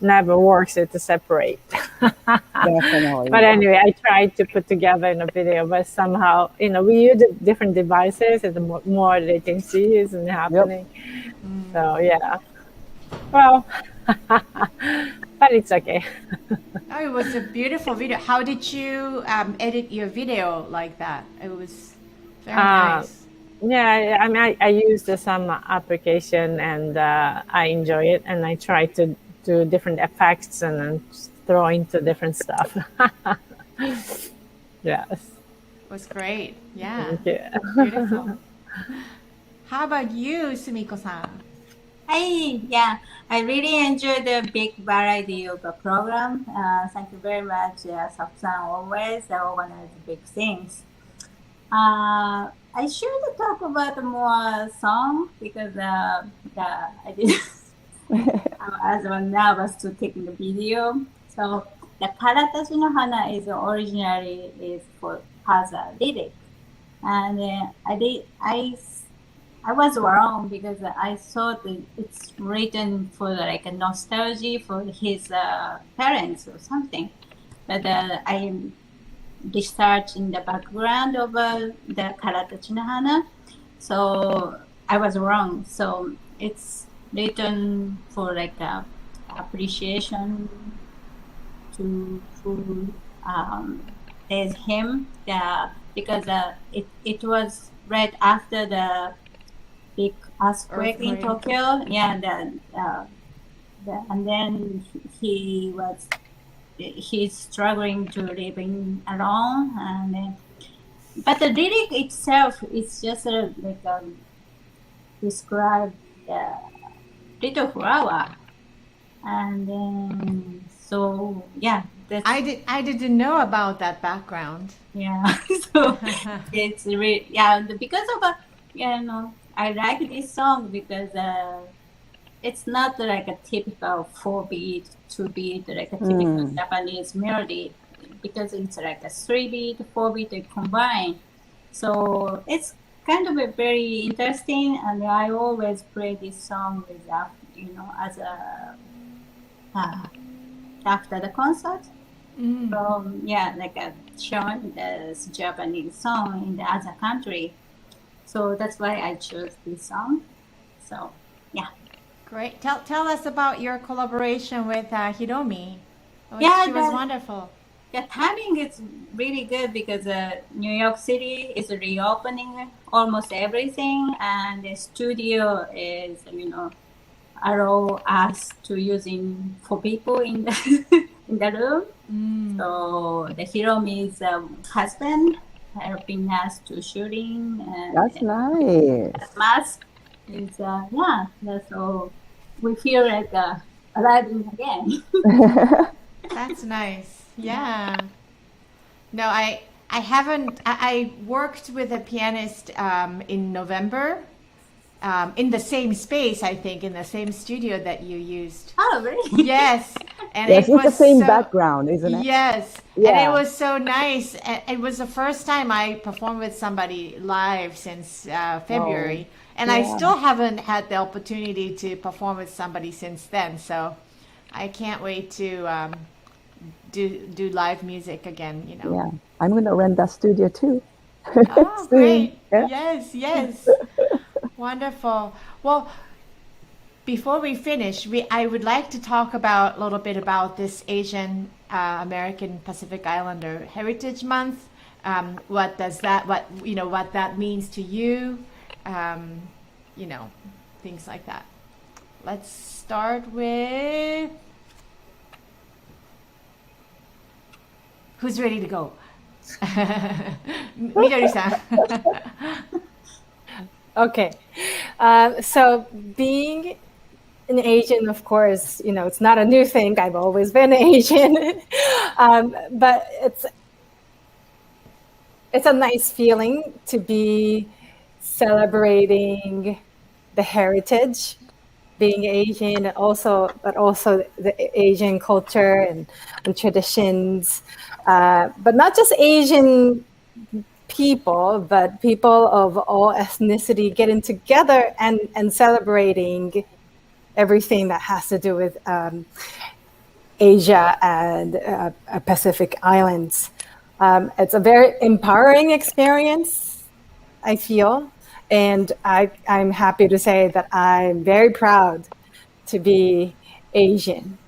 never works it to separate. Definitely. But anyway, I tried to put together in a video, but somehow we use different devices and more latency isn't happening. Yep. So yeah, well, but it's okay. Oh, it was a beautiful video. How did you edit your video like that? It was very nice. Yeah, I mean, I used some application and I enjoy it, and I try to do different effects and then throw into different stuff. Yes. It was great. Yeah. Thank you. Beautiful. How about you, Sumiko-san? Hi, yeah, I really enjoy the big variety of the program. Thank you very much, Safsan, always organize big things. I should talk about more song because I did I was nervous to take the video. So the Karatashi no Hana is originally is for has a lyric, and I was wrong because I thought that it's written for like a nostalgia for his parents or something. But I researched in the background of the Karata Chinahana, so I was wrong. So it's written for like a appreciation to as him, because it was right after the big earthquake in Earthquake. Tokyo. Yeah, and then he's struggling to living alone, and but the lyric itself is just like describe little flower, and then so yeah, that's I didn't know about that background. yeah. So it's really because of I like this song because it's not like a typical 4-beat, 2-beat, like a typical Japanese melody, because it's like a 3-beat, 4-beat combined. So it's kind of a very interesting, and I always play this song with as a after the concert. So yeah, like showing this Japanese song in the other country. So that's why I chose this song. So yeah. Great. Tell us about your collaboration with Hiromi. Yeah, She was wonderful. The timing is really good because New York City is reopening almost everything, and the studio is allow us to using 4 people in the in the room. So the Hiromi's husband helping us to shooting and That's nice. mask. It's that's all. We feel like arriving again. That's nice. Yeah. No, I haven't. I worked with a pianist in November, in the same space, I think, in the same studio that you used. Oh, really? Yes, and Yes, it it's the was same so, background, isn't it? Yes, and it Yeah. was so nice. And it was the first time I performed with somebody live since February, and I yeah. still haven't had the opportunity to perform with somebody since then. So I can't wait to do live music again. Yeah. I'm gonna rent that studio too. Oh, Soon. great! Yeah. Yes, yes, wonderful. Well, before we finish, I would like to talk about a little bit about this Asian American Pacific Islander Heritage Month. What does that what that means to you? Things like that. Let's start with who's ready to go? Midori-san. Okay. So being an Asian, of course, it's not a new thing. I've always been Asian. But it's a nice feeling to be celebrating the heritage, being Asian, but also the Asian culture and traditions. But not just Asian people, but people of all ethnicity getting together and celebrating everything that has to do with Asia and Pacific Islands. It's a very empowering experience, I feel. And I'm happy to say that I'm very proud to be Asian.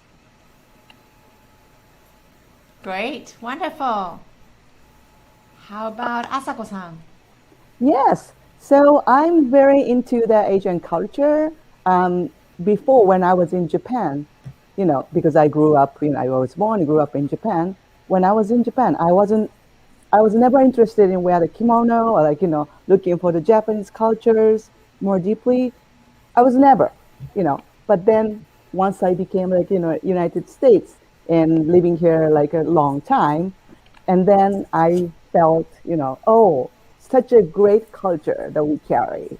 Great, wonderful. How about Asako-san? Yes. So I'm very into the Asian culture. Before, when I was in Japan, because I grew up, I was born and grew up in Japan. When I was in Japan, I was never interested in wearing the kimono or looking for the Japanese cultures more deeply. I was never. But then once I became like, United States and living here like a long time, and then I felt, oh, such a great culture that we carry.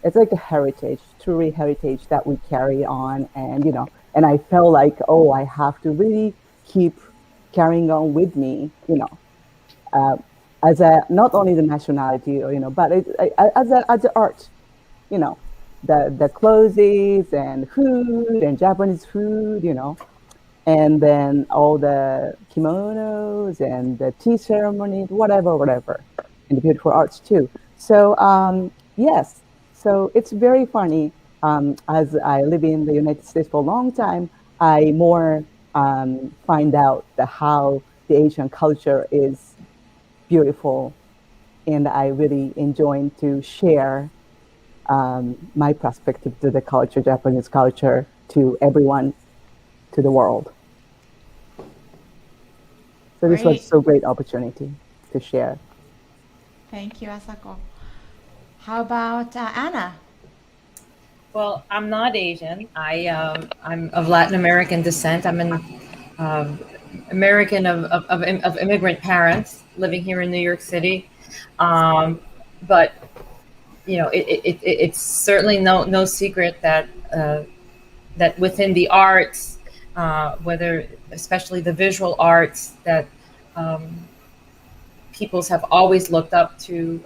It's like a heritage, truly heritage that we carry on. And I felt like, oh, I have to really keep carrying on with me, uh, as a, not only the nationality, but as a art, you know, the clothes and food and Japanese food, and then all the kimonos and the tea ceremonies, whatever, and the beautiful arts too. So yes, so it's very funny. As I live in the United States for a long time, I more find out how the Asian culture is beautiful, and I really enjoy to share my perspective to the culture, Japanese culture, to everyone, to the world. So this was Great. so great opportunity to share. Thank you, Asako. How about Anna? Well, I'm not Asian. I'm of Latin American descent. I'm an American of immigrant parents living here in New York City. But it's certainly no secret that that within the arts, whether especially the visual arts, that peoples have always looked up to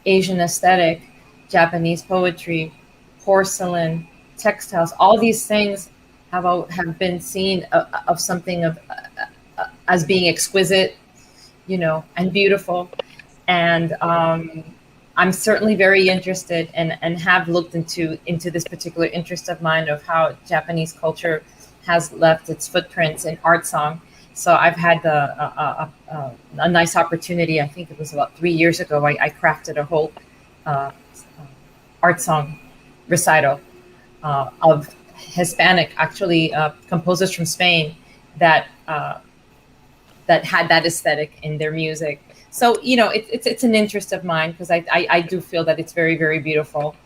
Asian aesthetic, Japanese poetry, porcelain, textiles. All these things have been seen of something of as being exquisite, and beautiful. And I'm certainly very interested and have looked into this particular interest of mine of how Japanese culture has left its footprints in art song. So I've had a nice opportunity. I think it was about 3 years ago. I crafted a whole art song recital of Hispanic, actually composers from Spain that that had that aesthetic in their music. So it's an interest of mine because I do feel that it's very, very beautiful,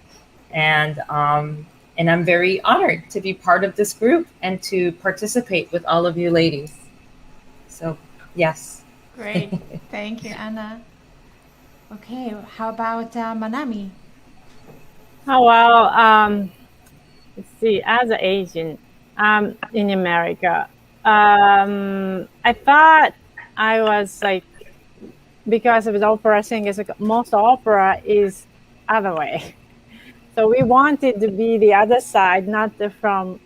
and I'm very honored to be part of this group and to participate with all of you ladies. So yes. Great. Thank you, Anna. Okay, how about Manami? Oh, well, let's see, as an Asian in America, I thought I was like, because of the opera singers, most opera is other way. So we wanted to be the other side, not from,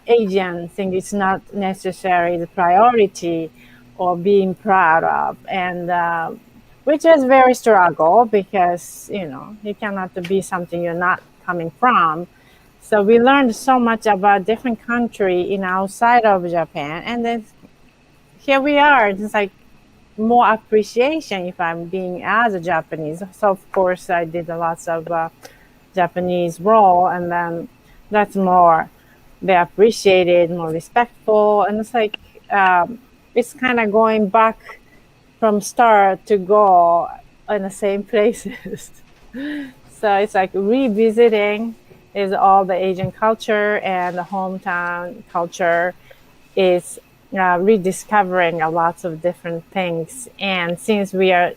Asian thing. It's not necessarily the priority or being proud of. And which is very struggle because, you cannot be something you're not coming from. So we learned so much about different country in outside of Japan. And then here we are. It's like more appreciation if I'm being as a Japanese. So of course I did a lots of Japanese role, and then that's more they appreciated, more respectful, and it's like it's kind of going back from start to go in the same places. So it's like revisiting is all the Asian culture, and the hometown culture is rediscovering a lots of different things. And since we are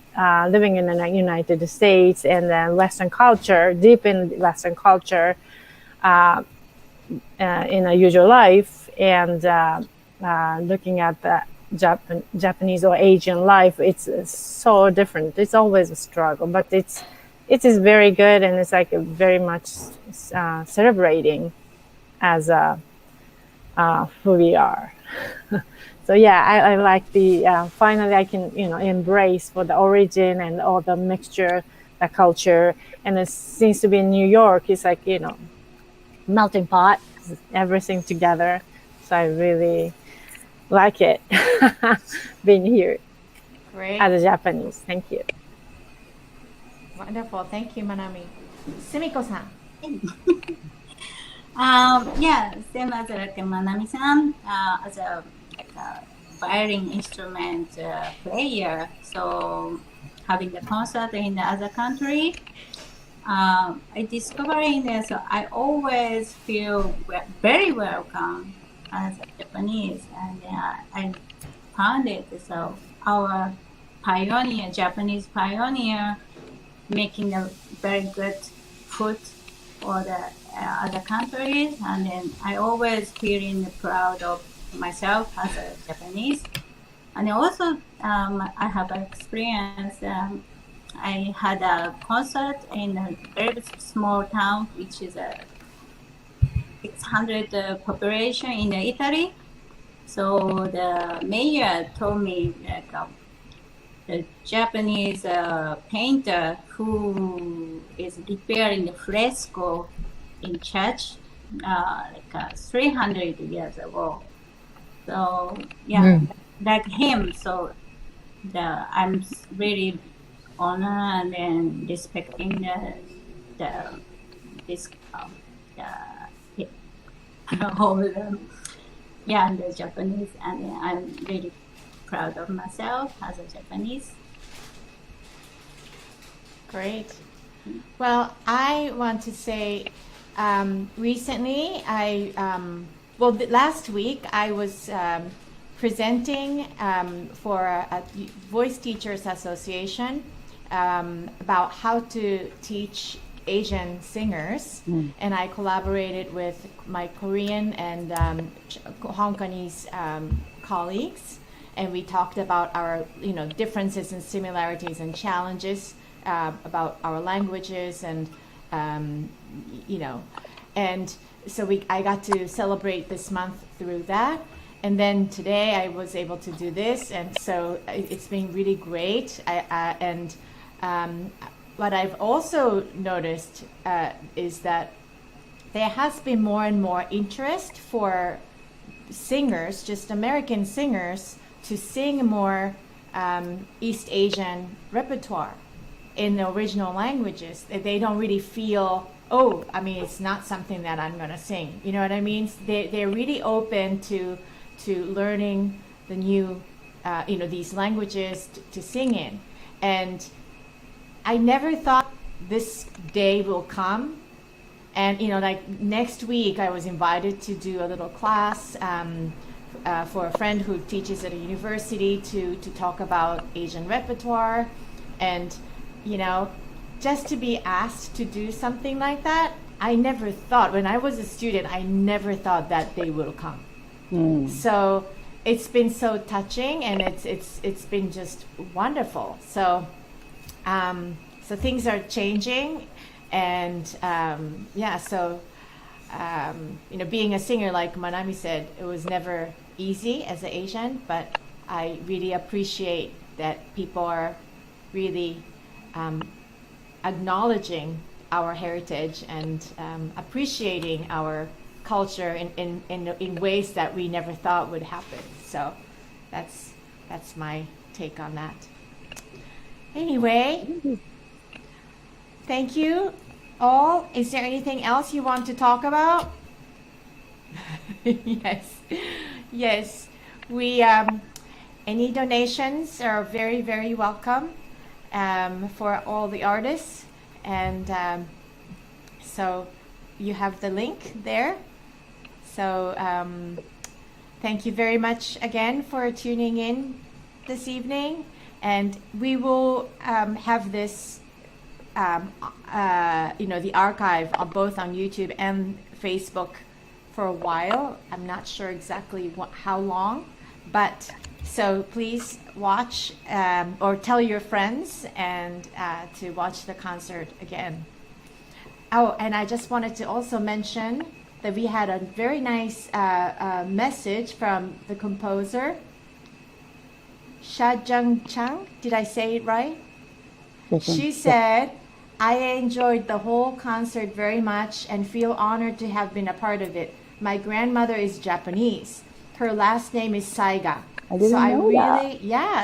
living in the United States and then Western culture, deep in Western culture in a usual life, and looking at the Japanese or Asian life, it's so different. It's always a struggle, but it is very good, and it's like very much celebrating as who we are. So yeah, I like the finally I can embrace for the origin and all the mixture, the culture, and it seems to be in New York. It's like melting pot, everything together. So I really like it being here. Great. As a Japanese. Thank you. Wonderful. Thank you, Manami. Sumiko-san. Yeah, same as like Manami-san, as a violin instrument player. So having the concert in the other country, I discovering that so I always feel very welcome as a Japanese, and I found it. So our pioneer, Japanese pioneer, making a very good food for the other countries, and then I always feeling proud of myself as a Japanese. And also, I have experience. I had a concert in a very small town, which is a 600 population in Italy. So the mayor told me like the Japanese painter who is repairing the fresco in church 300 years ago. So yeah, like him. So I'm really honor and then respecting this whole the Japanese, and I'm really proud of myself as a Japanese. Great. Well, I want to say recently last week I was presenting for a Voice Teachers Association about how to teach Asian singers, and I collaborated with my Korean and Hong Kongese colleagues, and we talked about our differences and similarities and challenges about our languages, and and so I got to celebrate this month through that. And then today I was able to do this, and so it's been really great. What I've also noticed is that there has been more and more interest for singers, just American singers, to sing more East Asian repertoire in the original languages. They don't really feel, it's not something that I'm going to sing. You know what I mean? They're really open to learning the new, these languages to sing in. And I never thought this day will come. And, next week I was invited to do a little class for a friend who teaches at a university to talk about Asian repertoire. And, just to be asked to do something like that, I never thought, when I was a student, I never thought that day will come. So it's been so touching, and it's been just wonderful. So things are changing, and being a singer, like Manami said, it was never easy as an Asian, but I really appreciate that people are really acknowledging our heritage and appreciating our culture in ways that we never thought would happen. So that's my take on that. Anyway, thank you all. Is there anything else you want to talk about? Yes. We any donations are very, very welcome for all the artists, and so you have the link there. So thank you very much again for tuning in this evening, and we will have this the archive both on YouTube and Facebook for a while. I'm not sure exactly how long, but so please watch or tell your friends and to watch the concert again. Oh, and I just wanted to also mention that we had a very nice message from the composer, Shajang Chang. Did I say it right? She said, I enjoyed the whole concert very much and feel honored to have been a part of it. My grandmother is Japanese. Her last name is Saiga.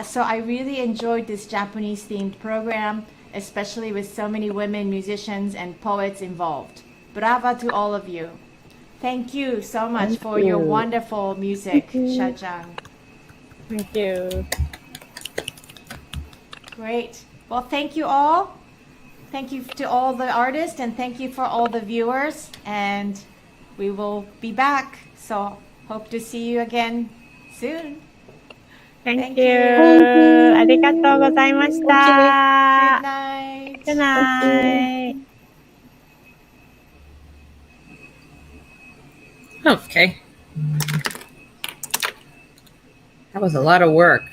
So I really enjoyed this Japanese themed program, especially with so many women musicians and poets involved. Brava to all of you. Thank you so much for your wonderful music, Shajang. Thank you. Great. Well, thank you all Thank you to all the artists, and thank you for all the viewers. And we will be back. So hope to see you again soon. Thank Thank you. you. ありがとうございまし Good た。 night. Good night. Okay. That was a lot of work.